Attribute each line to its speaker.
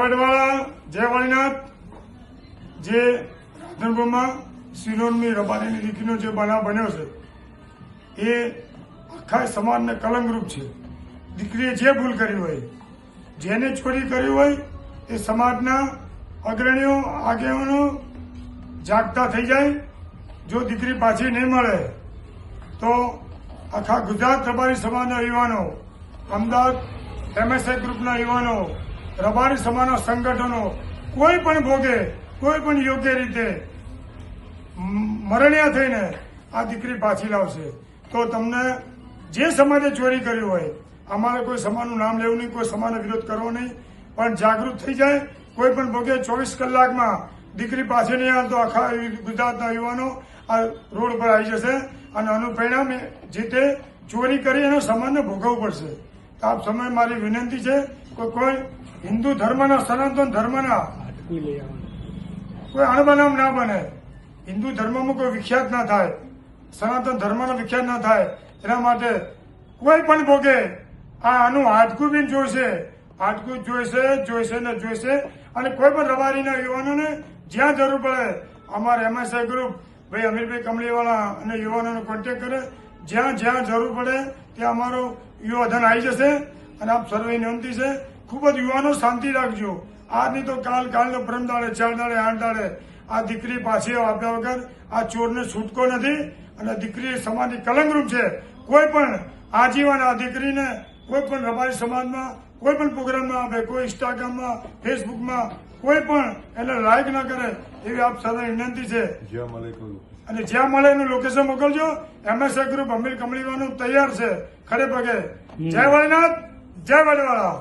Speaker 1: વડવાળા જય વાળીનાથ જે રાધનપુરમાં સિનોરની રબારીની દીકરીનો જે બનાવ બન્યો છે એ આખા સમાજને કલંકરૂપ છે. દીકરીએ જે ભૂલ કરી હોય, જેને ચોરી કરી હોય, એ સમાજના અગ્રણીઓ આગેવાનો જાગતા થઈ જાય. જો દીકરી પાછી નહીં મળે તો આખા ગુજરાત રબારી સમાજના યુવાનો, અમદાવાદ MSI ગ્રુપના યુવાનો, રબારી સમાજના સંગઠનો કોઈ પણ ભોગે, કોઈ પણ યોગ્ય રીતે મરણિયા થઈને આ દીકરી પાછી લાવશે. તો તમને જે સમાજે ચોરી કર્યું હોય, અમારે કોઈ સમાજનું નામ લેવું નહીં, કોઈ સમાજનો વિરોધ કરવો નહીં, પણ જાગૃત થઈ જાય. કોઈ પણ ભોગે 24 કલાકમાં દીકરી પાછી નહીં આવે તો આખા ગુજરાતના યુવાનો આ રોડ પર આવી જશે અને આનું પરિણામ જે તે ચોરી કરી એનો સમાજને ભોગવવું પડશે. તો આપ સમય મારી વિનંતી છે કે કોઈ હિન્દુ ધર્મના, સનાતન ધર્મના કોઈ અણબનાવ ના બને, હિન્દુ ધર્મમાં કોઈ વિખ્યાત ના થાય, સનાતન ધર્મનો વિખ્યાત ના થાય, એના માટે કોઈ પણ ભોગે આનું હાડકું બી જોઈશે ને જોઈશે. અને કોઈ પણ રબારીના યુવાનોને જ્યાં જરૂર પડે અમારે MSI ગ્રુપ ભાઈ અમીરભાઈ કમળીવાળા અને યુવાનોને કોન્ટેક્ટ કરે. જ્યાં જરૂર પડે ત્યાં અમારો યુવાધન આવી જશે. અને આપ સર્વે વિનંતી છે, ખૂબ જ યુવાનો શાંતિ રાખજો. આજની તો કાલનો પરમ દાડે, 4 દાડે, 8 દાડે આ દીકરી પાછી આપ્યા વગર આ ચોરને છૂટકો નથી. અને દીકરી સમાજની કલંકરૂપ છે. કોઈ પણ આજીવન આ દીકરીને કોઈ પણ રબારી સમાજમાં કોઈ પણ પ્રોગ્રામમાં આપે, કોઈ ઇન્સ્ટાગ્રામમાં, ફેસબુકમાં કોઈ પણ એને લાઈક ના કરે એવી આપ સર્વે વિનંતી છે. અને જ્યાં મળે એનું લોકેશન મોકલજો. MSI ગ્રુપ અમીર કમળીવાનું તૈયાર છે ખડે પગે. જય વાળીનાથ, જય વાળીવાળા.